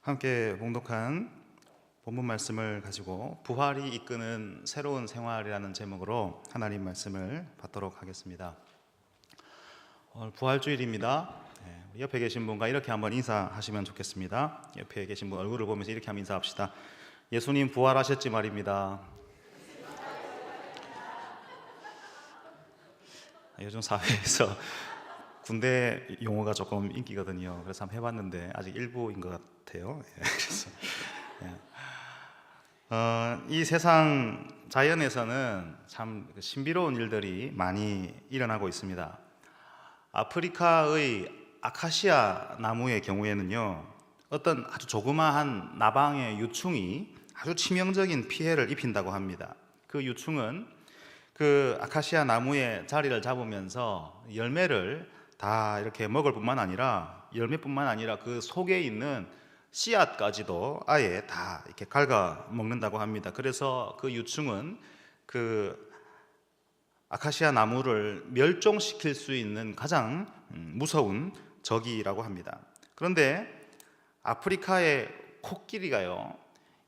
함께 봉독한 본문 말씀을 가지고 부활이 이끄는 새로운 생활이라는 제목으로 하나님 말씀을 받도록 하겠습니다. 오늘 부활주일입니다. 옆에 계신 분과 이렇게 한번 인사하시면 좋겠습니다. 옆에 계신 분 얼굴을 보면서 이렇게 한번 인사합시다. 예수님 부활하셨지 말입니다. 요즘 사회에서 군대 용어가 조금 인기거든요. 그래서 한번 해봤는데 아직 일부인 것 같아요. 그래서 이 세상 자연에서는 참 신비로운 일들이 많이 일어나고 있습니다. 아프리카의 아카시아 나무의 경우에는요, 어떤 아주 조그마한 나방의 유충이 아주 치명적인 피해를 입힌다고 합니다. 그 유충은 그 아카시아 나무의 자리를 잡으면서 열매를 다 이렇게 먹을 뿐만 아니라, 열매뿐만 아니라 그 속에 있는 씨앗까지도 아예 다 이렇게 갉아 먹는다고 합니다. 그래서 그 유충은 그 아카시아 나무를 멸종시킬 수 있는 가장 무서운 적이라고 합니다. 그런데 아프리카의 코끼리가요,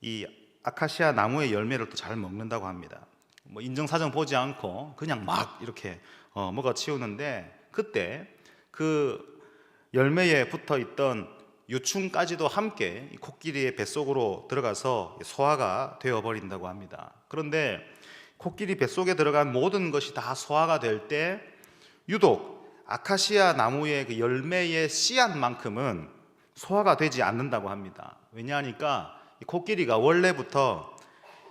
이 아카시아 나무의 열매를 또 잘 먹는다고 합니다. 뭐 인정사정 보지 않고 그냥 막 이렇게 먹어 치우는데, 그때 그 열매에 붙어 있던 유충까지도 함께 코끼리의 뱃속으로 들어가서 소화가 되어 버린다고 합니다. 그런데 코끼리 뱃속에 들어간 모든 것이 다 소화가 될 때 유독 아카시아 나무의 그 열매의 씨앗만큼은 소화가 되지 않는다고 합니다. 왜냐하니까 이 코끼리가 원래부터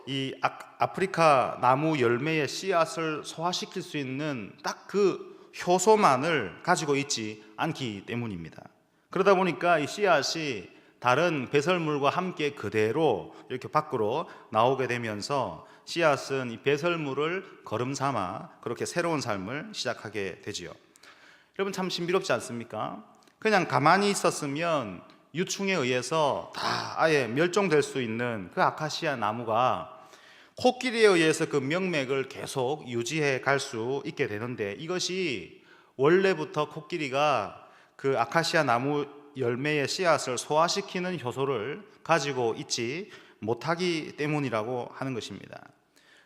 이 아프리카 나무 열매의 씨앗을 소화시킬 수 있는 딱 그 효소만을 가지고 있지 않기 때문입니다. 그러다 보니까 이 씨앗이 다른 배설물과 함께 그대로 이렇게 밖으로 나오게 되면서 씨앗은 이 배설물을 거름 삼아 그렇게 새로운 삶을 시작하게 되지요. 여러분, 참 신비롭지 않습니까? 그냥 가만히 있었으면 유충에 의해서 다 아예 멸종될 수 있는 그 아카시아 나무가 코끼리에 의해서 그 명맥을 계속 유지해 갈 수 있게 되는데, 이것이 원래부터 코끼리가 그 아카시아 나무 열매의 씨앗을 소화시키는 효소를 가지고 있지 못하기 때문이라고 하는 것입니다.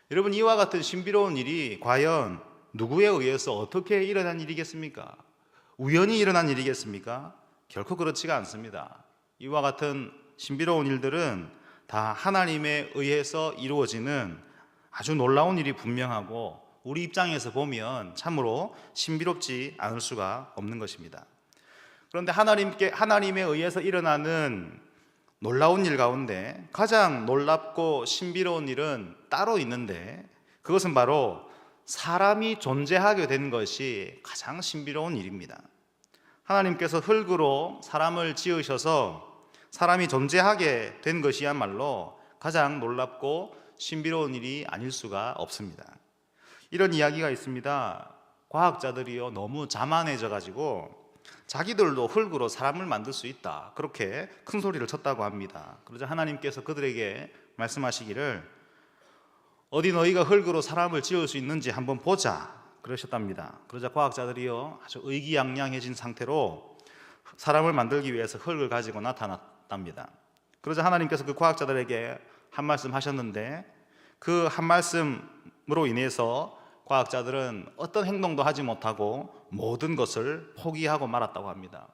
여러분, 이와 같은 신비로운 일이 과연 누구에 의해서 어떻게 일어난 일이겠습니까? 우연히 일어난 일이겠습니까? 결코 그렇지가 않습니다. 이와 같은 신비로운 일들은 다 하나님에 의해서 이루어지는 아주 놀라운 일이 분명하고, 우리 입장에서 보면 참으로 신비롭지 않을 수가 없는 것입니다. 그런데 하나님에 의해서 일어나는 놀라운 일 가운데 가장 놀랍고 신비로운 일은 따로 있는데, 그것은 바로 사람이 존재하게 된 것이 가장 신비로운 일입니다. 하나님께서 흙으로 사람을 지으셔서 사람이 존재하게 된 것이야말로 가장 놀랍고 신비로운 일이 아닐 수가 없습니다. 이런 이야기가 있습니다. 과학자들이요, 너무 자만해져 가지고 자기들도 흙으로 사람을 만들 수 있다, 그렇게 큰 소리를 쳤다고 합니다. 그러자 하나님께서 그들에게 말씀하시기를, 어디 너희가 흙으로 사람을 지을 수 있는지 한번 보자, 그러셨답니다. 그러자 과학자들이요, 아주 의기양양해진 상태로 사람을 만들기 위해서 흙을 가지고 나타났답니다. 그러자 하나님께서 그 과학자들에게 한 말씀 하셨는데, 그 한 말씀으로 인해서 과학자들은 어떤 행동도 하지 못하고 모든 것을 포기하고 말았다고 합니다.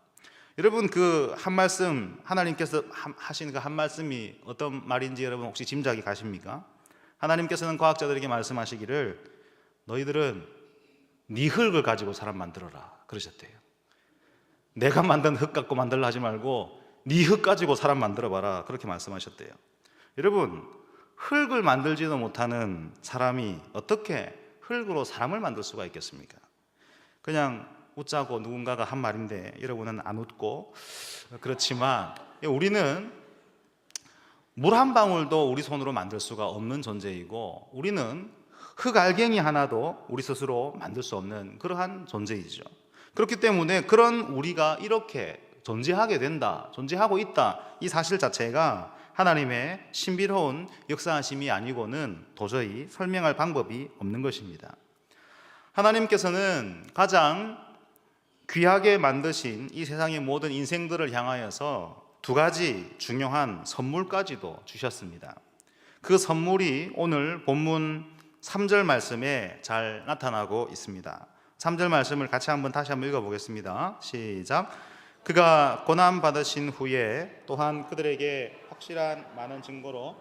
여러분, 그 한 말씀, 하나님께서 하신 그 한 말씀이 어떤 말인지 여러분 혹시 짐작이 가십니까? 하나님께서는 과학자들에게 말씀하시기를, 너희들은 네 흙을 가지고 사람 만들어라, 그러셨대요. 내가 만든 흙 갖고 만들라 하지 말고 네 흙 가지고 사람 만들어봐라, 그렇게 말씀하셨대요. 여러분, 흙을 만들지도 못하는 사람이 어떻게 흙으로 사람을 만들 수가 있겠습니까? 그냥 웃자고 누군가가 한 말인데 여러분은 안 웃고 그렇지만, 우리는 물 한 방울도 우리 손으로 만들 수가 없는 존재이고, 우리는 흙알갱이 하나도 우리 스스로 만들 수 없는 그러한 존재이죠. 그렇기 때문에 그런 우리가 이렇게 존재하게 된다, 존재하고 있다, 이 사실 자체가 하나님의 신비로운 역사하심이 아니고는 도저히 설명할 방법이 없는 것입니다. 하나님께서는 가장 귀하게 만드신 이 세상의 모든 인생들을 향하여서 두 가지 중요한 선물까지도 주셨습니다. 그 선물이 오늘 본문 3절 말씀에 잘 나타나고 있습니다. 3절 말씀을 같이 다시 한번 읽어보겠습니다. 시작. 그가 고난 받으신 후에 또한 그들에게 확실한 많은 증거로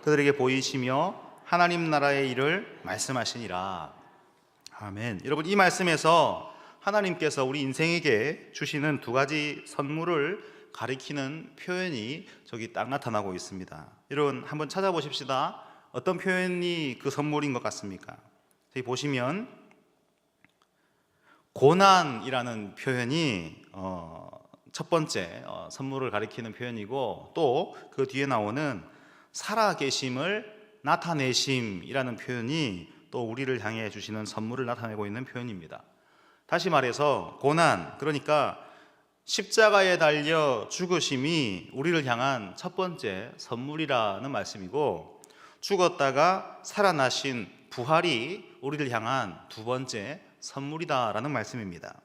그들에게 보이시며 하나님 나라의 일을 말씀하시니라. 아멘. 여러분, 이 말씀에서 하나님께서 우리 인생에게 주시는 두 가지 선물을 가리키는 표현이 저기 딱 나타나고 있습니다. 여러분, 한번 찾아보십시다. 어떤 표현이 그 선물인 것 같습니까? 여기 보시면 고난이라는 표현이 첫 번째 선물을 가리키는 표현이고, 또 그 뒤에 나오는 살아계심을 나타내심이라는 표현이 또 우리를 향해 주시는 선물을 나타내고 있는 표현입니다. 다시 말해서 고난, 그러니까 십자가에 달려 죽으심이 우리를 향한 첫 번째 선물이라는 말씀이고, 죽었다가 살아나신 부활이 우리를 향한 두 번째 선물이다라는 말씀입니다.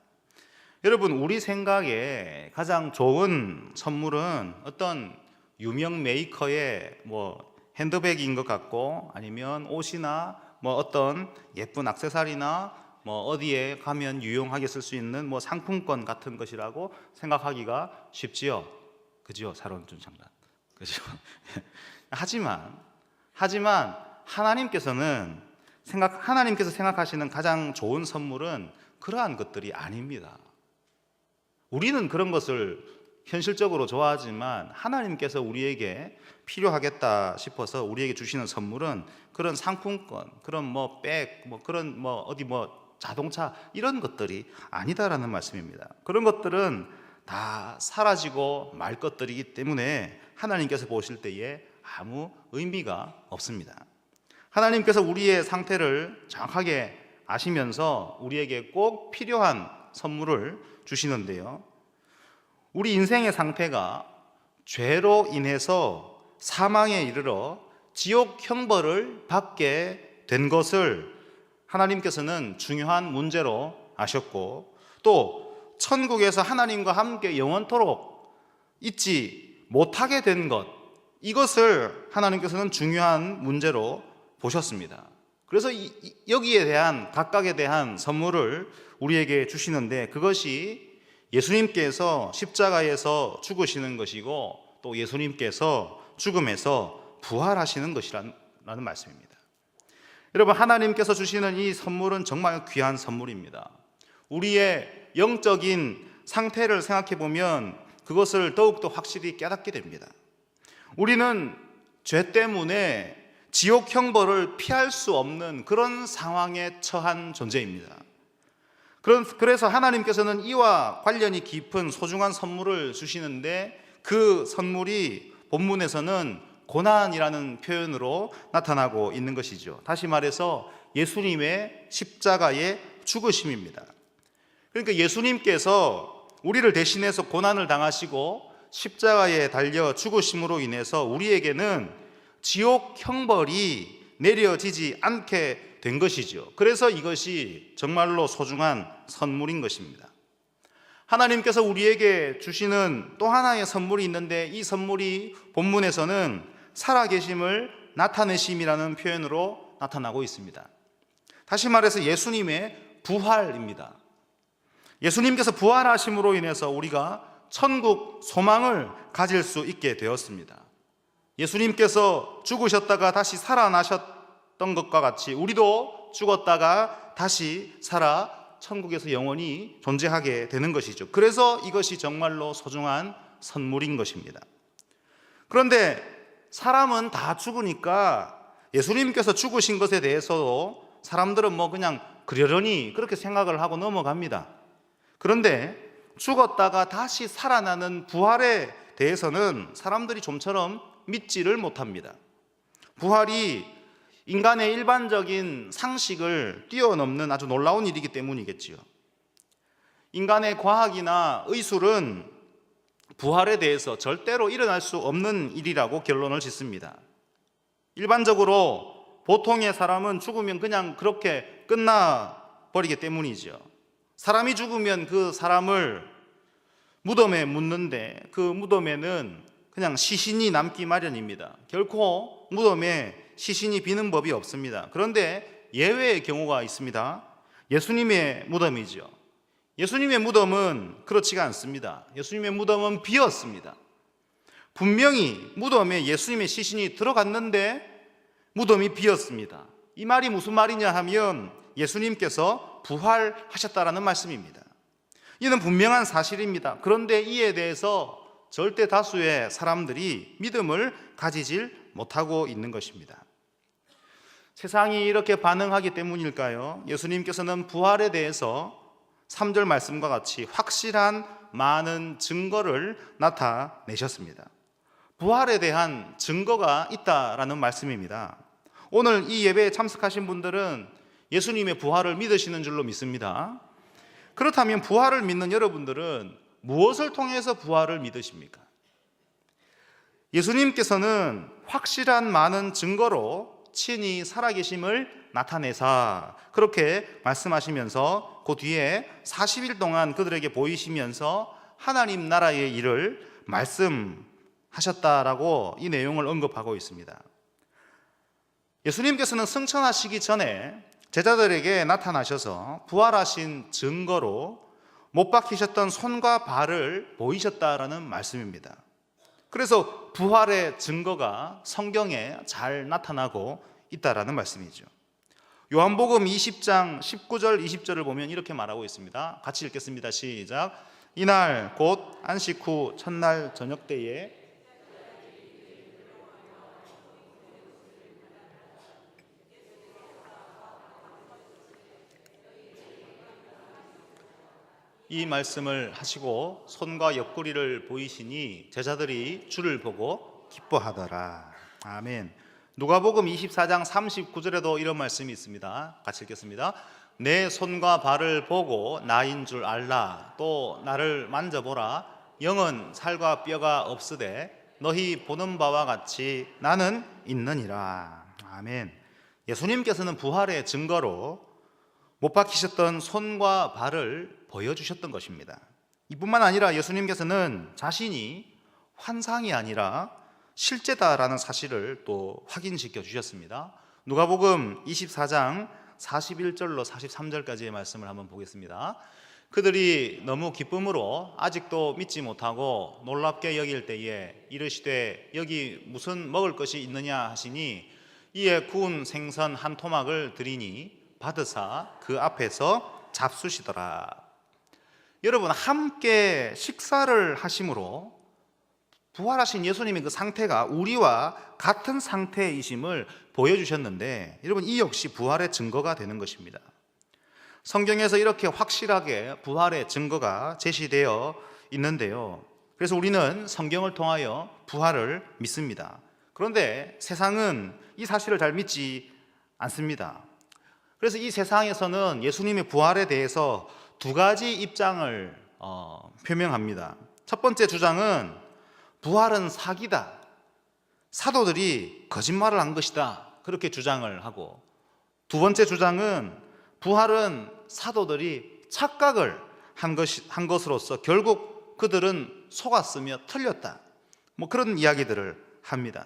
여러분, 우리 생각에 가장 좋은 선물은 어떤 유명 메이커의 핸드백인 것 같고, 아니면 옷이나 어떤 예쁜 액세서리나 어디에 가면 유용하게 쓸 수 있는 상품권 같은 것이라고 생각하기가 쉽지요. 그죠? 사론준 장관. 그죠? 하지만 하나님께서 생각하시는 가장 좋은 선물은 그러한 것들이 아닙니다. 우리는 그런 것을 현실적으로 좋아하지만 하나님께서 우리에게 필요하겠다 싶어서 우리에게 주시는 선물은 그런 상품권, 그런 백, 그런 어디 자동차, 이런 것들이 아니다라는 말씀입니다. 그런 것들은 다 사라지고 말 것들이기 때문에 하나님께서 보실 때에 아무 의미가 없습니다. 하나님께서 우리의 상태를 정확하게 아시면서 우리에게 꼭 필요한 선물을 주시는데요, 우리 인생의 상태가 죄로 인해서 사망에 이르러 지옥 형벌을 받게 된 것을 하나님께서는 중요한 문제로 아셨고, 또 천국에서 하나님과 함께 영원토록 있지 못하게 된 것, 이것을 하나님께서는 중요한 문제로 보셨습니다. 그래서 여기에 대한, 각각에 대한 선물을 우리에게 주시는데, 그것이 예수님께서 십자가에서 죽으시는 것이고, 또 예수님께서 죽음에서 부활하시는 것이라는 말씀입니다. 여러분, 하나님께서 주시는 이 선물은 정말 귀한 선물입니다. 우리의 영적인 상태를 생각해 보면 그것을 더욱더 확실히 깨닫게 됩니다. 우리는 죄 때문에 지옥 형벌을 피할 수 없는 그런 상황에 처한 존재입니다. 그래서 하나님께서는 이와 관련이 깊은 소중한 선물을 주시는데, 그 선물이 본문에서는 고난이라는 표현으로 나타나고 있는 것이죠. 다시 말해서 예수님의 십자가의 죽으심입니다. 그러니까 예수님께서 우리를 대신해서 고난을 당하시고 십자가에 달려 죽으심으로 인해서 우리에게는 지옥 형벌이 내려지지 않게 된 것이죠. 그래서 이것이 정말로 소중한 선물인 것입니다. 하나님께서 우리에게 주시는 또 하나의 선물이 있는데, 이 선물이 본문에서는 살아계심을 나타내심이라는 표현으로 나타나고 있습니다. 다시 말해서 예수님의 부활입니다. 예수님께서 부활하심으로 인해서 우리가 천국 소망을 가질 수 있게 되었습니다. 예수님께서 죽으셨다가 다시 살아나셨던 것과 같이 우리도 죽었다가 다시 살아 천국에서 영원히 존재하게 되는 것이죠. 그래서 이것이 정말로 소중한 선물인 것입니다. 그런데 사람은 다 죽으니까 예수님께서 죽으신 것에 대해서도 사람들은 그냥 그러려니 그렇게 생각을 하고 넘어갑니다. 그런데 죽었다가 다시 살아나는 부활에 대해서는 사람들이 좀처럼 믿지를 못합니다. 부활이 인간의 일반적인 상식을 뛰어넘는 아주 놀라운 일이기 때문이겠지요. 인간의 과학이나 의술은 부활에 대해서 절대로 일어날 수 없는 일이라고 결론을 짓습니다. 일반적으로 보통의 사람은 죽으면 그냥 그렇게 끝나버리기 때문이죠. 사람이 죽으면 그 사람을 무덤에 묻는데 그 무덤에는 그냥 시신이 남기 마련입니다. 결코 무덤에 시신이 비는 법이 없습니다. 그런데 예외의 경우가 있습니다. 예수님의 무덤이죠. 예수님의 무덤은 그렇지가 않습니다. 예수님의 무덤은 비었습니다. 분명히 무덤에 예수님의 시신이 들어갔는데 무덤이 비었습니다. 이 말이 무슨 말이냐 하면 예수님께서 부활하셨다라는 말씀입니다. 이는 분명한 사실입니다. 그런데 이에 대해서 절대 다수의 사람들이 믿음을 가지질 못하고 있는 것입니다. 세상이 이렇게 반응하기 때문일까요? 예수님께서는 부활에 대해서 3절 말씀과 같이 확실한 많은 증거를 나타내셨습니다. 부활에 대한 증거가 있다라는 말씀입니다. 오늘 이 예배에 참석하신 분들은 예수님의 부활을 믿으시는 줄로 믿습니다. 그렇다면 부활을 믿는 여러분들은 무엇을 통해서 부활을 믿으십니까? 예수님께서는 확실한 많은 증거로 친히 살아계심을 나타내사 그렇게 말씀하시면서 그 뒤에 40일 동안 그들에게 보이시면서 하나님 나라의 일을 말씀하셨다라고 이 내용을 언급하고 있습니다. 예수님께서는 승천하시기 전에 제자들에게 나타나셔서 부활하신 증거로 못 박히셨던 손과 발을 보이셨다라는 말씀입니다. 그래서 부활의 증거가 성경에 잘 나타나고 있다라는 말씀이죠. 요한복음 20장 19절 20절을 보면 이렇게 말하고 있습니다. 같이 읽겠습니다. 시작. 이날 곧 안식 후 첫날 저녁 때에 이 말씀을 하시고 손과 옆구리를 보이시니 제자들이 주를 보고 기뻐하더라. 아멘. 누가복음 24장 39절에도 이런 말씀이 있습니다. 같이 읽겠습니다. 내 손과 발을 보고 나인 줄 알라. 또 나를 만져보라. 영은 살과 뼈가 없으되 너희 보는 바와 같이 나는 있느니라. 아멘. 예수님께서는 부활의 증거로 못 박히셨던 손과 발을 보여주셨던 것입니다. 이뿐만 아니라 예수님께서는 자신이 환상이 아니라 실제다라는 사실을 또 확인시켜 주셨습니다. 누가복음 24장 41절로 43절까지의 말씀을 한번 보겠습니다. 그들이 너무 기쁨으로 아직도 믿지 못하고 놀랍게 여길 때에 이르시되 여기 무슨 먹을 것이 있느냐 하시니 이에 구운 생선 한 토막을 드리니 받으사 그 앞에서 잡수시더라. 여러분, 함께 식사를 하심으로 부활하신 예수님의 그 상태가 우리와 같은 상태이심을 보여주셨는데, 여러분, 이 역시 부활의 증거가 되는 것입니다. 성경에서 이렇게 확실하게 부활의 증거가 제시되어 있는데요. 그래서 우리는 성경을 통하여 부활을 믿습니다. 그런데 세상은 이 사실을 잘 믿지 않습니다. 그래서 이 세상에서는 예수님의 부활에 대해서 두 가지 입장을 표명합니다. 첫 번째 주장은 부활은 사기다. 사도들이 거짓말을 한 것이다. 그렇게 주장을 하고, 두 번째 주장은 부활은 사도들이 착각을 한 것으로서 결국 그들은 속았으며 틀렸다. 그런 이야기들을 합니다.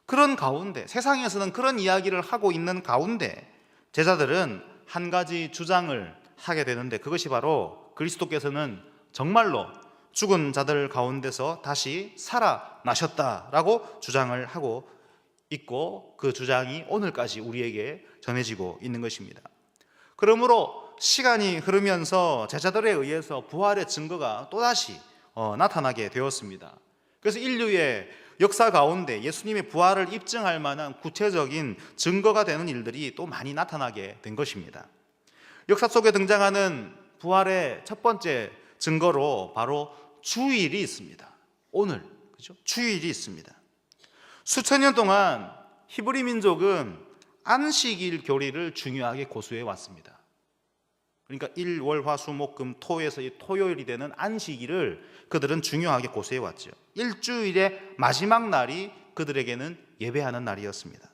그런 가운데, 세상에서는 그런 이야기를 하고 있는 가운데 제자들은 한 가지 주장을 하게 되는데, 그것이 바로 그리스도께서는 정말로 죽은 자들 가운데서 다시 살아나셨다라고 주장을 하고 있고, 그 주장이 오늘까지 우리에게 전해지고 있는 것입니다. 그러므로 시간이 흐르면서 제자들에 의해서 부활의 증거가 또다시 나타나게 되었습니다. 그래서 인류의 역사 가운데 예수님의 부활을 입증할 만한 구체적인 증거가 되는 일들이 또 많이 나타나게 된 것입니다. 역사 속에 등장하는 부활의 첫 번째 증거로 바로 주일이 있습니다. 오늘, 그죠? 주일이 있습니다. 수천 년 동안 히브리 민족은 안식일 교리를 중요하게 고수해 왔습니다. 그러니까 일, 월, 화, 수, 목, 금, 토에서 이 토요일이 되는 안식일을 그들은 중요하게 고수해 왔죠. 일주일의 마지막 날이 그들에게는 예배하는 날이었습니다.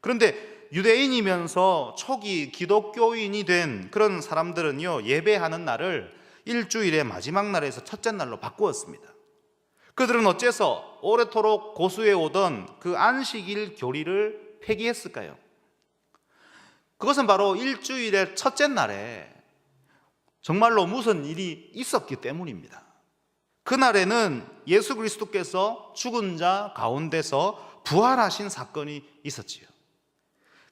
그런데 유대인이면서 초기 기독교인이 된 그런 사람들은요, 예배하는 날을 일주일의 마지막 날에서 첫째 날로 바꾸었습니다. 그들은 어째서 오래도록 고수해 오던 그 안식일 교리를 폐기했을까요? 그것은 바로 일주일의 첫째 날에 정말로 무슨 일이 있었기 때문입니다. 그날에는 예수 그리스도께서 죽은 자 가운데서 부활하신 사건이 있었지요.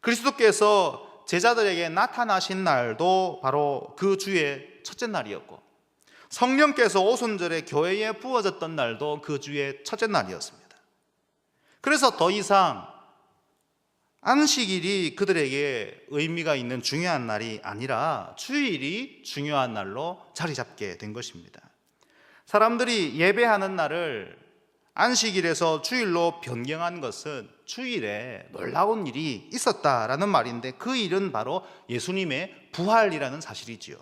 그리스도께서 제자들에게 나타나신 날도 바로 그 주의 첫째 날이었고, 성령께서 오순절에 교회에 부어졌던 날도 그 주의 첫째 날이었습니다. 그래서 더 이상 안식일이 그들에게 의미가 있는 중요한 날이 아니라 주일이 중요한 날로 자리 잡게 된 것입니다. 사람들이 예배하는 날을 안식일에서 주일로 변경한 것은 주일에 놀라운 일이 있었다라는 말인데, 그 일은 바로 예수님의 부활이라는 사실이지요.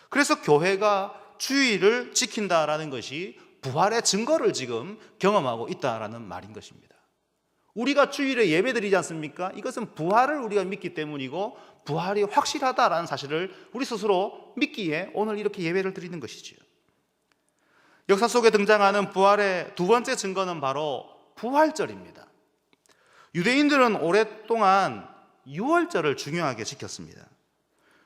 그래서 교회가 주일을 지킨다라는 것이 부활의 증거를 지금 경험하고 있다라는 말인 것입니다. 우리가 주일에 예배드리지 않습니까? 이것은 부활을 우리가 믿기 때문이고, 부활이 확실하다라는 사실을 우리 스스로 믿기에 오늘 이렇게 예배를 드리는 것이지요. 역사 속에 등장하는 부활의 두 번째 증거는 바로 부활절입니다. 유대인들은 오랫동안 유월절을 중요하게 지켰습니다.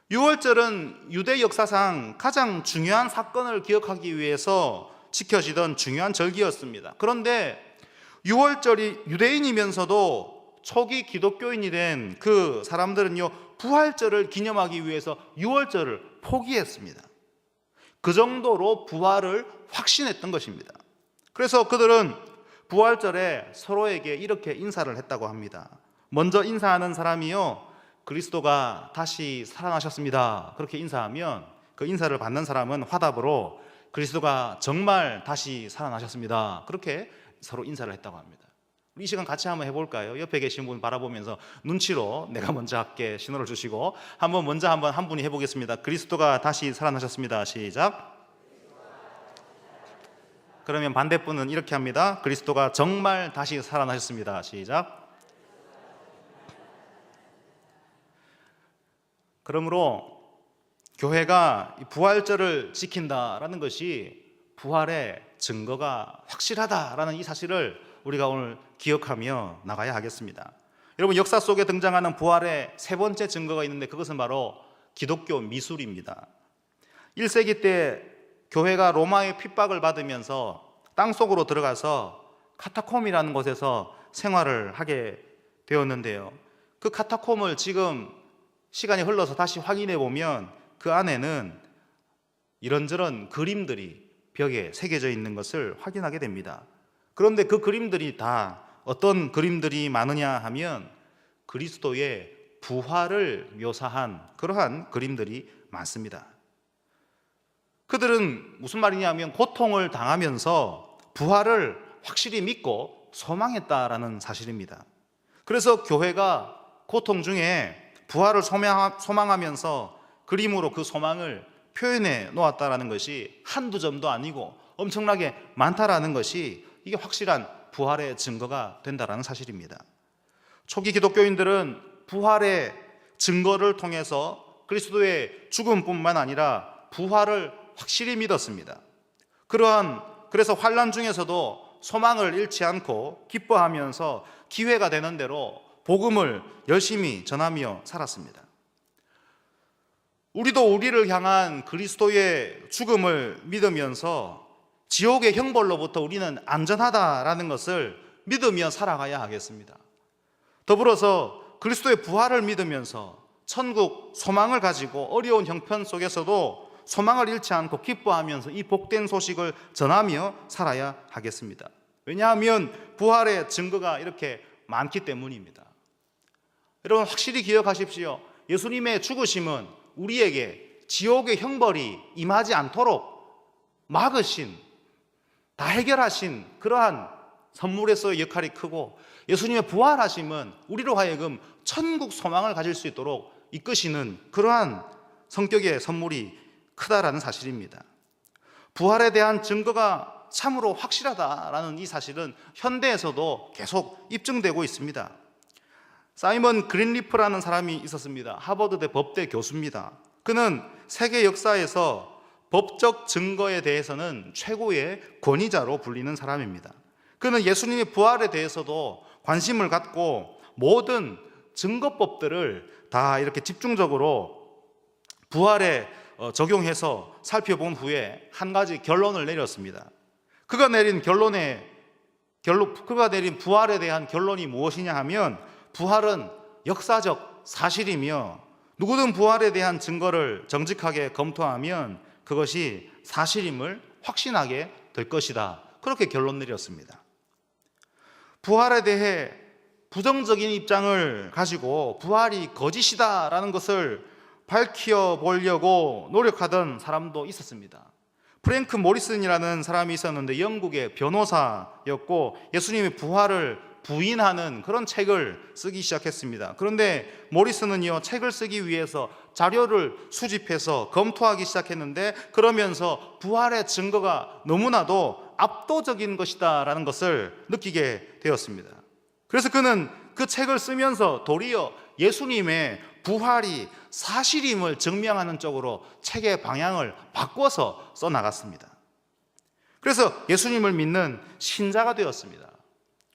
유월절은 유대 역사상 가장 중요한 사건을 기억하기 위해서 지켜지던 중요한 절기였습니다. 그런데 유월절이 유대인이면서도 초기 기독교인이 된 그 사람들은요, 부활절을 기념하기 위해서 유월절을 포기했습니다. 그 정도로 부활을 확신했던 것입니다. 그래서 그들은 부활절에 서로에게 이렇게 인사를 했다고 합니다. 먼저 인사하는 사람이요, 그리스도가 다시 살아나셨습니다, 그렇게 인사하면 그 인사를 받는 사람은 화답으로 그리스도가 정말 다시 살아나셨습니다, 그렇게 서로 인사를 했다고 합니다. 우리 이 시간 같이 한번 해볼까요? 옆에 계신 분 바라보면서 눈치로 내가 먼저 할게 신호를 주시고 먼저 한 분이 해보겠습니다. 그리스도가 다시 살아나셨습니다. 시작. 그러면 반대분은 이렇게 합니다. 그리스도가 정말 다시 살아나셨습니다. 시작. 그러므로 교회가 부활절을 지킨다라는 것이 부활의 증거가 확실하다라는 이 사실을 우리가 오늘 기억하며 나가야 하겠습니다. 여러분, 역사 속에 등장하는 부활의 세 번째 증거가 있는데, 그것은 바로 기독교 미술입니다. 1세기 때 교회가 로마의 핍박을 받으면서 땅속으로 들어가서 카타콤이라는 곳에서 생활을 하게 되었는데요, 그 카타콤을 지금 시간이 흘러서 다시 확인해 보면 그 안에는 이런저런 그림들이 벽에 새겨져 있는 것을 확인하게 됩니다. 그런데 그 그림들이 다 어떤 그림들이 많으냐 하면 그리스도의 부활을 묘사한 그러한 그림들이 많습니다. 그들은 무슨 말이냐 하면 고통을 당하면서 부활을 확실히 믿고 소망했다라는 사실입니다. 그래서 교회가 고통 중에 부활을 소망하면서 그림으로 그 소망을 표현해 놓았다라는 것이 한두 점도 아니고 엄청나게 많다라는 것이 이게 확실한 부활의 증거가 된다라는 사실입니다. 초기 기독교인들은 부활의 증거를 통해서 그리스도의 죽음뿐만 아니라 부활을 확실히 믿었습니다. 그래서 환난 중에서도 소망을 잃지 않고 기뻐하면서 기회가 되는 대로 복음을 열심히 전하며 살았습니다. 우리도 우리를 향한 그리스도의 죽음을 믿으면서 지옥의 형벌로부터 우리는 안전하다라는 것을 믿으며 살아가야 하겠습니다. 더불어서 그리스도의 부활을 믿으면서 천국 소망을 가지고 어려운 형편 속에서도 소망을 잃지 않고 기뻐하면서 이 복된 소식을 전하며 살아야 하겠습니다. 왜냐하면 부활의 증거가 이렇게 많기 때문입니다. 여러분, 확실히 기억하십시오. 예수님의 죽으심은 우리에게 지옥의 형벌이 임하지 않도록 막으신, 다 해결하신 그러한 선물에서의 역할이 크고, 예수님의 부활하심은 우리로 하여금 천국 소망을 가질 수 있도록 이끄시는 그러한 성격의 선물이 크다라는 사실입니다. 부활에 대한 증거가 참으로 확실하다라는 이 사실은 현대에서도 계속 입증되고 있습니다. 사이먼 그린리프라는 사람이 있었습니다. 하버드대 법대 교수입니다. 그는 세계 역사에서 법적 증거에 대해서는 최고의 권위자로 불리는 사람입니다. 그는 예수님의 부활에 대해서도 관심을 갖고 모든 증거법들을 다 이렇게 집중적으로 부활에 적용해서 살펴본 후에 한 가지 결론을 내렸습니다. 그가 내린 부활에 대한 결론이 무엇이냐 하면, 부활은 역사적 사실이며 누구든 부활에 대한 증거를 정직하게 검토하면 그것이 사실임을 확신하게 될 것이다. 그렇게 결론 내렸습니다. 부활에 대해 부정적인 입장을 가지고 부활이 거짓이다라는 것을 밝혀 보려고 노력하던 사람도 있었습니다. 프랭크 모리슨이라는 사람이 있었는데 영국의 변호사였고 예수님의 부활을 부인하는 그런 책을 쓰기 시작했습니다. 그런데 모리슨은요, 책을 쓰기 위해서 자료를 수집해서 검토하기 시작했는데, 그러면서 부활의 증거가 너무나도 압도적인 것이다라는 것을 느끼게 되었습니다. 그래서 그는 그 책을 쓰면서 도리어 예수님의 부활이 사실임을 증명하는 쪽으로 책의 방향을 바꿔서 써나갔습니다. 그래서 예수님을 믿는 신자가 되었습니다.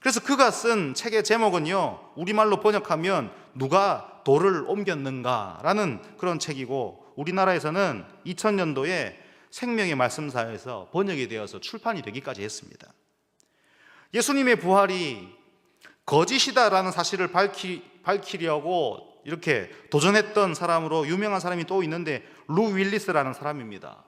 그래서 그가 쓴 책의 제목은요, 우리말로 번역하면 누가 돌을 옮겼는가라는 그런 책이고, 우리나라에서는 2000년도에 생명의 말씀사에서 번역이 되어서 출판이 되기까지 했습니다. 예수님의 부활이 거짓이다라는 사실을 밝히려고 이렇게 도전했던 사람으로 유명한 사람이 또 있는데, 루 윌리스라는 사람입니다.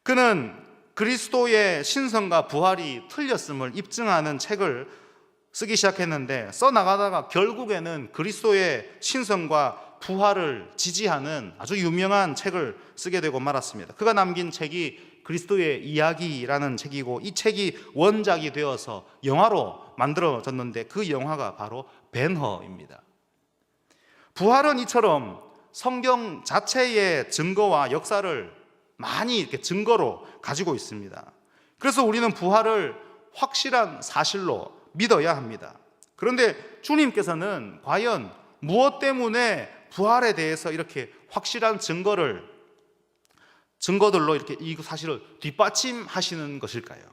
그는 그리스도의 신성과 부활이 틀렸음을 입증하는 책을 쓰기 시작했는데, 써나가다가 결국에는 그리스도의 신성과 부활을 지지하는 아주 유명한 책을 쓰게 되고 말았습니다. 그가 남긴 책이 그리스도의 이야기라는 책이고, 이 책이 원작이 되어서 영화로 만들어졌는데 그 영화가 바로 벤허입니다. 부활은 이처럼 성경 자체의 증거와 역사를 많이 이렇게 증거로 가지고 있습니다. 그래서 우리는 부활을 확실한 사실로 믿어야 합니다. 그런데 주님께서는 과연 무엇 때문에 부활에 대해서 이렇게 확실한 증거들로 이렇게 이 사실을 뒷받침하시는 것일까요?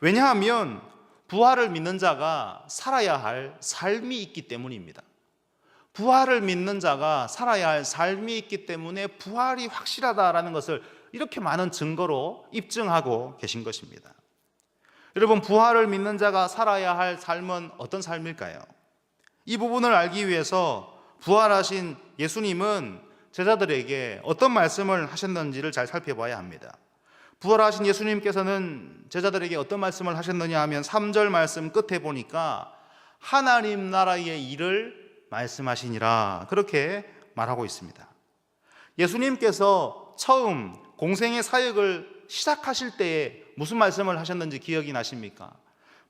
왜냐하면 부활을 믿는 자가 살아야 할 삶이 있기 때문입니다. 부활을 믿는 자가 살아야 할 삶이 있기 때문에 부활이 확실하다라는 것을 이렇게 많은 증거로 입증하고 계신 것입니다. 여러분, 부활을 믿는 자가 살아야 할 삶은 어떤 삶일까요? 이 부분을 알기 위해서 부활하신 예수님은 제자들에게 어떤 말씀을 하셨는지를 잘 살펴봐야 합니다. 부활하신 예수님께서는 제자들에게 어떤 말씀을 하셨느냐 하면 3절 말씀 끝에 보니까 하나님 나라의 일을 말씀하시니라, 그렇게 말하고 있습니다. 예수님께서 처음 공생의 사역을 시작하실 때에 무슨 말씀을 하셨는지 기억이 나십니까?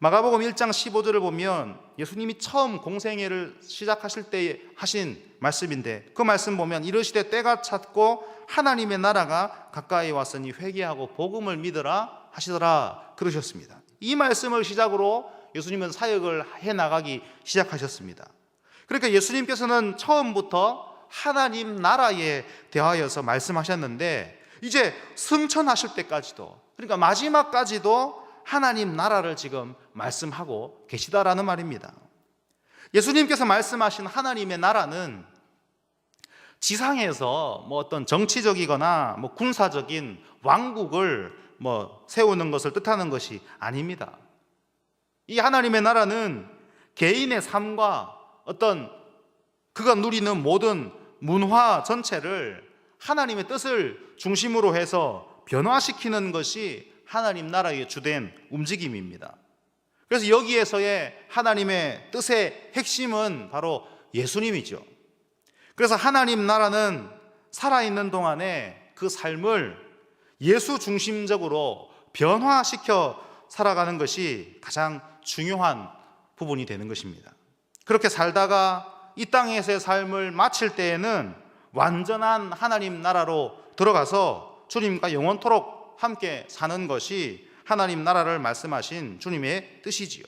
마가복음 1장 15절을 보면 예수님이 처음 공생애를 시작하실 때 하신 말씀인데, 그 말씀 보면 이르시되 때가 찼고 하나님의 나라가 가까이 왔으니 회개하고 복음을 믿으라 하시더라, 그러셨습니다. 이 말씀을 시작으로 예수님은 사역을 해나가기 시작하셨습니다. 그러니까 예수님께서는 처음부터 하나님 나라에 대하여서 말씀하셨는데, 이제 승천하실 때까지도, 그러니까 마지막까지도 하나님 나라를 지금 말씀하고 계시다라는 말입니다. 예수님께서 말씀하신 하나님의 나라는 지상에서 어떤 정치적이거나 군사적인 왕국을 세우는 것을 뜻하는 것이 아닙니다. 이 하나님의 나라는 개인의 삶과 어떤 그가 누리는 모든 문화 전체를 하나님의 뜻을 중심으로 해서 변화시키는 것이 하나님 나라의 주된 움직임입니다. 그래서 여기에서의 하나님의 뜻의 핵심은 바로 예수님이죠. 그래서 하나님 나라는 살아있는 동안에 그 삶을 예수 중심적으로 변화시켜 살아가는 것이 가장 중요한 부분이 되는 것입니다. 그렇게 살다가 이 땅에서의 삶을 마칠 때에는 완전한 하나님 나라로 들어가서 주님과 영원토록 함께 사는 것이 하나님 나라를 말씀하신 주님의 뜻이지요.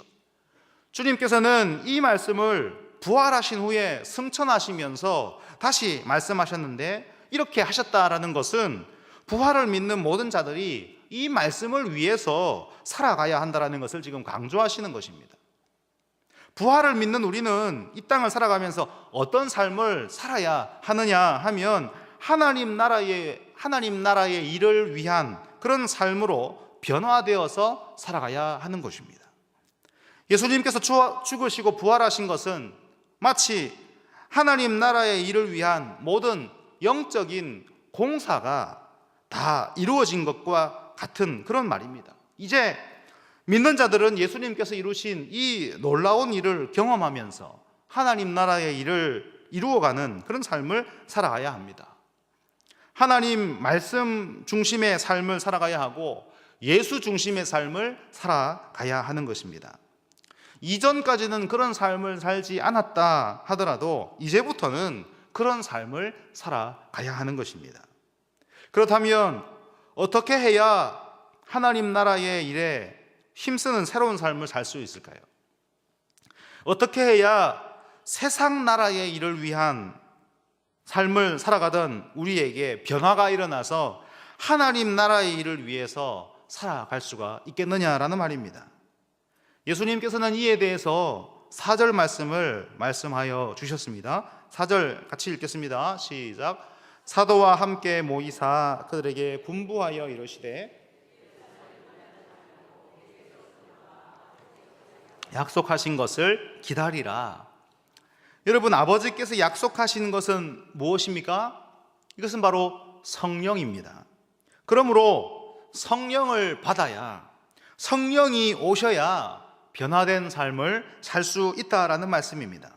주님께서는 이 말씀을 부활하신 후에 승천하시면서 다시 말씀하셨는데, 이렇게 하셨다라는 것은 부활을 믿는 모든 자들이 이 말씀을 위해서 살아가야 한다는 것을 지금 강조하시는 것입니다. 부활을 믿는 우리는 이 땅을 살아가면서 어떤 삶을 살아야 하느냐 하면 하나님 나라의 일을 위한 그런 삶으로 변화되어서 살아가야 하는 것입니다. 예수님께서 죽으시고 부활하신 것은 마치 하나님 나라의 일을 위한 모든 영적인 공사가 다 이루어진 것과 같은 그런 말입니다. 이제 믿는 자들은 예수님께서 이루신 이 놀라운 일을 경험하면서 하나님 나라의 일을 이루어가는 그런 삶을 살아가야 합니다. 하나님 말씀 중심의 삶을 살아가야 하고 예수 중심의 삶을 살아가야 하는 것입니다. 이전까지는 그런 삶을 살지 않았다 하더라도 이제부터는 그런 삶을 살아가야 하는 것입니다. 그렇다면 어떻게 해야 하나님 나라의 일에 힘쓰는 새로운 삶을 살 수 있을까요? 어떻게 해야 세상 나라의 일을 위한 삶을 살아가던 우리에게 변화가 일어나서 하나님 나라의 일을 위해서 살아갈 수가 있겠느냐라는 말입니다. 예수님께서는 이에 대해서 4절 말씀을 말씀하여 주셨습니다. 4절 같이 읽겠습니다. 시작. 사도와 함께 모이사 그들에게 분부하여 이르시되 약속하신 것을 기다리라. 여러분, 아버지께서 약속하신 것은 무엇입니까? 이것은 바로 성령입니다. 그러므로 성령을 받아야, 성령이 오셔야 변화된 삶을 살 수 있다라는 말씀입니다.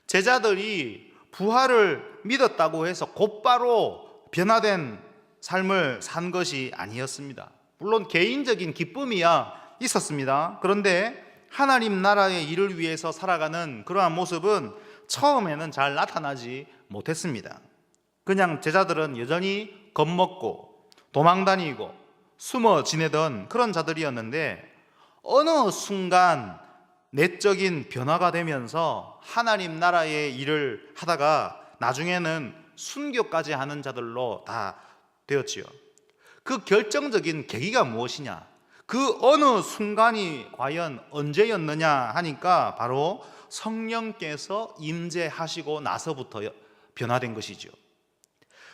제자들이 부활을 믿었다고 해서 곧바로 변화된 삶을 산 것이 아니었습니다. 물론 개인적인 기쁨이야 있었습니다. 그런데 하나님 나라의 일을 위해서 살아가는 그러한 모습은 처음에는 잘 나타나지 못했습니다. 그냥 제자들은 여전히 겁먹고 도망다니고 숨어 지내던 그런 자들이었는데 어느 순간 내적인 변화가 되면서 하나님 나라의 일을 하다가 나중에는 순교까지 하는 자들로 다 되었지요. 그 결정적인 계기가 무엇이냐? 그 어느 순간이 과연 언제였느냐 하니까 바로 성령께서 임재하시고 나서부터 변화된 것이죠.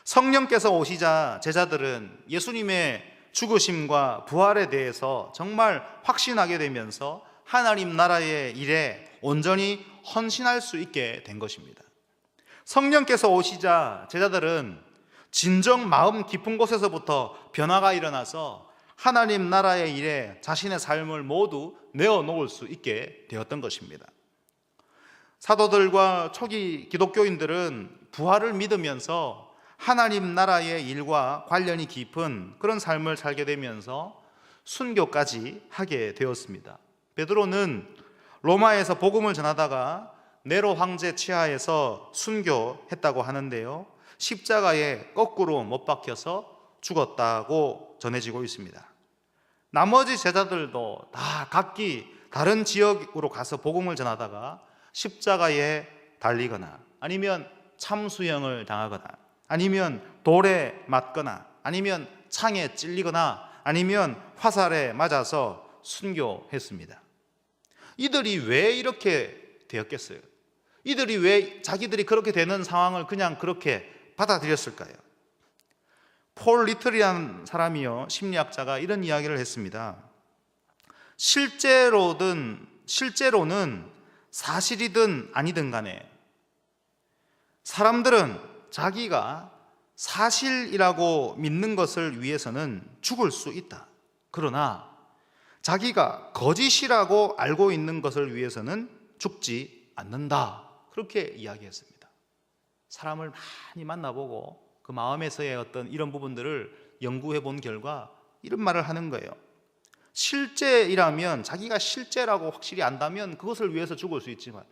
성령께서 오시자 제자들은 예수님의 죽으심과 부활에 대해서 정말 확신하게 되면서 하나님 나라의 일에 온전히 헌신할 수 있게 된 것입니다. 성령께서 오시자 제자들은 진정 마음 깊은 곳에서부터 변화가 일어나서 하나님 나라의 일에 자신의 삶을 모두 내어놓을 수 있게 되었던 것입니다. 사도들과 초기 기독교인들은 부활을 믿으면서 하나님 나라의 일과 관련이 깊은 그런 삶을 살게 되면서 순교까지 하게 되었습니다. 베드로는 로마에서 복음을 전하다가 네로 황제 치하에서 순교했다고 하는데요, 십자가에 거꾸로 못 박혀서 죽었다고 전해지고 있습니다. 나머지 제자들도 다 각기 다른 지역으로 가서 복음을 전하다가 십자가에 달리거나 아니면 참수형을 당하거나 아니면 돌에 맞거나 아니면 창에 찔리거나 아니면 화살에 맞아서 순교했습니다. 이들이 왜 이렇게 되었겠어요? 이들이 왜 자기들이 그렇게 되는 상황을 그냥 그렇게 받아들였을까요? 폴 리틀이라는 사람이요, 심리학자가 이런 이야기를 했습니다. 실제로는 사실이든 아니든 간에 사람들은 자기가 사실이라고 믿는 것을 위해서는 죽을 수 있다. 그러나 자기가 거짓이라고 알고 있는 것을 위해서는 죽지 않는다. 그렇게 이야기했습니다. 사람을 많이 만나보고 그 마음에서의 어떤 이런 부분들을 연구해 본 결과 이런 말을 하는 거예요. 실제이라면, 자기가 실제라고 확실히 안다면 그것을 위해서 죽을 수 있지만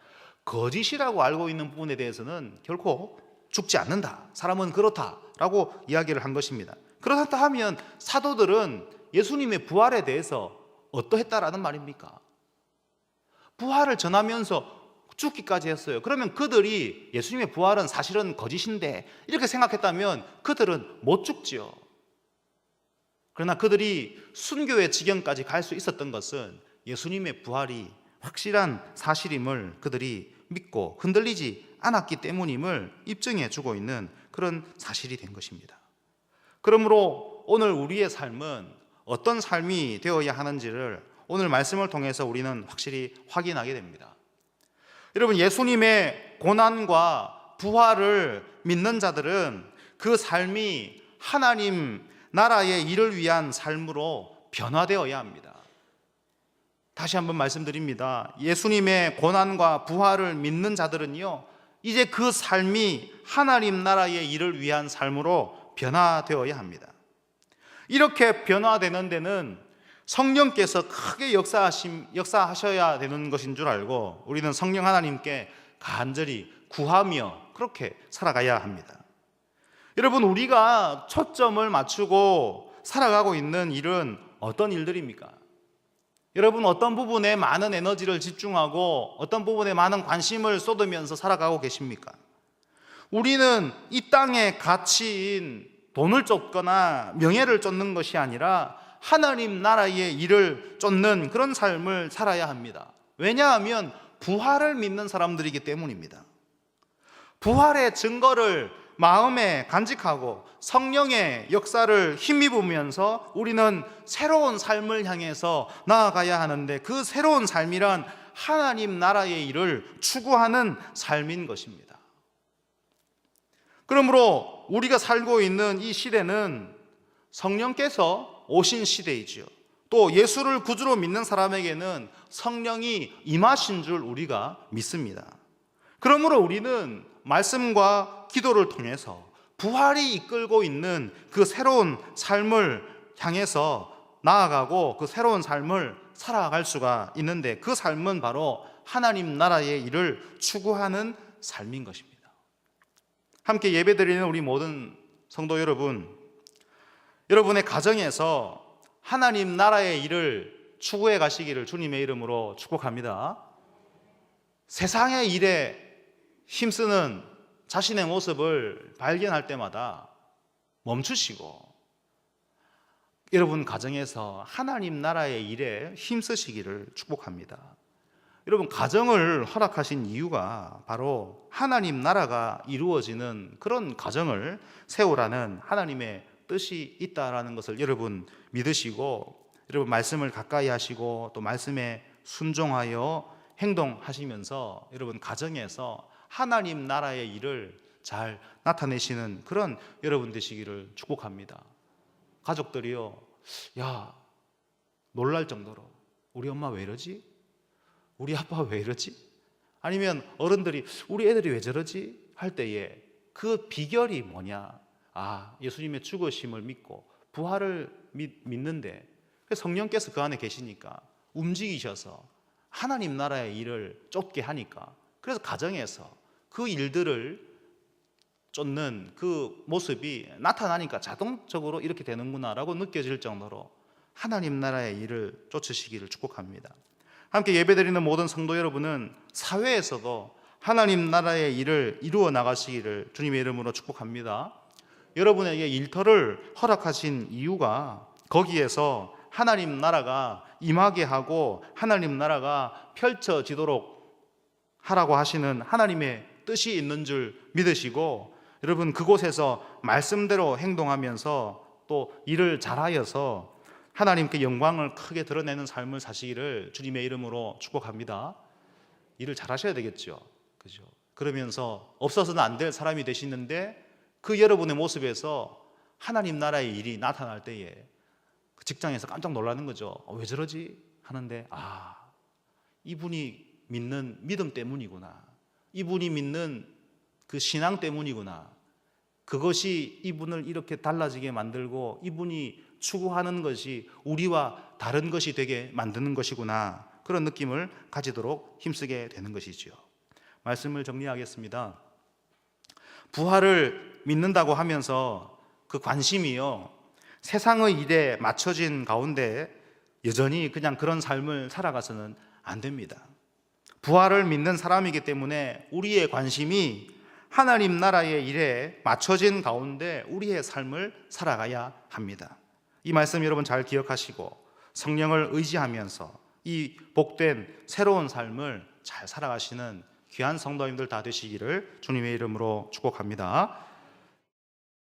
거짓이라고 알고 있는 부분에 대해서는 결코 죽지 않는다. 사람은 그렇다라고 이야기를 한 것입니다. 그렇다 하면 사도들은 예수님의 부활에 대해서 어떠했다라는 말입니까? 부활을 전하면서 죽기까지 했어요. 그러면 그들이 예수님의 부활은 사실은 거짓인데 이렇게 생각했다면 그들은 못 죽지요. 그러나 그들이 순교의 지경까지 갈 수 있었던 것은 예수님의 부활이 확실한 사실임을 그들이 믿고 흔들리지 않았기 때문임을 입증해 주고 있는 그런 사실이 된 것입니다. 그러므로 오늘 우리의 삶은 어떤 삶이 되어야 하는지를 오늘 말씀을 통해서 우리는 확실히 확인하게 됩니다. 여러분, 예수님의 고난과 부활을 믿는 자들은 그 삶이 하나님 나라의 일을 위한 삶으로 변화되어야 합니다. 다시 한번 말씀드립니다. 예수님의 고난과 부활을 믿는 자들은요, 이제 그 삶이 하나님 나라의 일을 위한 삶으로 변화되어야 합니다. 이렇게 변화되는 데는 성령께서 크게 역사하셔야 되는 것인 줄 알고 우리는 성령 하나님께 간절히 구하며 그렇게 살아가야 합니다. 여러분, 우리가 초점을 맞추고 살아가고 있는 일은 어떤 일들입니까? 여러분, 어떤 부분에 많은 에너지를 집중하고 어떤 부분에 많은 관심을 쏟으면서 살아가고 계십니까? 우리는 이 땅의 가치인 돈을 쫓거나 명예를 쫓는 것이 아니라 하나님 나라의 일을 쫓는 그런 삶을 살아야 합니다. 왜냐하면 부활을 믿는 사람들이기 때문입니다. 부활의 증거를 마음에 간직하고 성령의 역사를 힘입으면서 우리는 새로운 삶을 향해서 나아가야 하는데, 그 새로운 삶이란 하나님 나라의 일을 추구하는 삶인 것입니다. 그러므로 우리가 살고 있는 이 시대는 성령께서 오신 시대이지요. 또 예수를 구주로 믿는 사람에게는 성령이 임하신 줄 우리가 믿습니다. 그러므로 우리는 말씀과 기도를 통해서 부활이 이끌고 있는 그 새로운 삶을 향해서 나아가고 그 새로운 삶을 살아갈 수가 있는데, 그 삶은 바로 하나님 나라의 일을 추구하는 삶인 것입니다. 함께 예배드리는 우리 모든 성도 여러분, 여러분의 가정에서 하나님 나라의 일을 추구해 가시기를 주님의 이름으로 축복합니다. 세상의 일에 힘쓰는 자신의 모습을 발견할 때마다 멈추시고 여러분 가정에서 하나님 나라의 일에 힘쓰시기를 축복합니다. 여러분, 가정을 허락하신 이유가 바로 하나님 나라가 이루어지는 그런 가정을 세우라는 하나님의 뜻이 있다라는 것을 여러분 믿으시고, 여러분 말씀을 가까이 하시고 또 말씀에 순종하여 행동하시면서 여러분 가정에서 하나님 나라의 일을 잘 나타내시는 그런 여러분 되시기를 축복합니다. 가족들이요, 야, 놀랄 정도로 우리 엄마 왜 이러지? 우리 아빠 왜 이러지? 아니면 어른들이 우리 애들이 왜 저러지? 할 때에 그 비결이 뭐냐? 아, 예수님의 죽으심을 믿고 부활을 믿는데 성령께서 그 안에 계시니까 움직이셔서 하나님 나라의 일을 쫓게 하니까, 그래서 가정에서 그 일들을 쫓는 그 모습이 나타나니까 자동적으로 이렇게 되는구나라고 느껴질 정도로 하나님 나라의 일을 쫓으시기를 축복합니다. 함께 예배드리는 모든 성도 여러분은 사회에서도 하나님 나라의 일을 이루어 나가시기를 주님의 이름으로 축복합니다. 여러분에게 일터를 허락하신 이유가 거기에서 하나님 나라가 임하게 하고 하나님 나라가 펼쳐지도록 하라고 하시는 하나님의 뜻이 있는 줄 믿으시고, 여러분 그곳에서 말씀대로 행동하면서 또 일을 잘하여서 하나님께 영광을 크게 드러내는 삶을 사시기를 주님의 이름으로 축복합니다. 일을 잘하셔야 되겠죠. 그죠? 그러면서 없어서는 안 될 사람이 되시는데, 그 여러분의 모습에서 하나님 나라의 일이 나타날 때에 그 직장에서 깜짝 놀라는 거죠. 왜 저러지? 하는데, 아, 이분이 믿는 믿음 때문이구나. 이분이 믿는 그 신앙 때문이구나. 그것이 이분을 이렇게 달라지게 만들고 이분이 추구하는 것이 우리와 다른 것이 되게 만드는 것이구나. 그런 느낌을 가지도록 힘쓰게 되는 것이지요. 말씀을 정리하겠습니다. 부활을 믿는다고 하면서 그 관심이요, 세상의 일에 맞춰진 가운데 여전히 그냥 그런 삶을 살아가서는 안 됩니다. 부활을 믿는 사람이기 때문에 우리의 관심이 하나님 나라의 일에 맞춰진 가운데 우리의 삶을 살아가야 합니다. 이 말씀 여러분 잘 기억하시고 성령을 의지하면서 이 복된 새로운 삶을 잘 살아가시는 귀한 성도님들 다 되시기를 주님의 이름으로 축복합니다.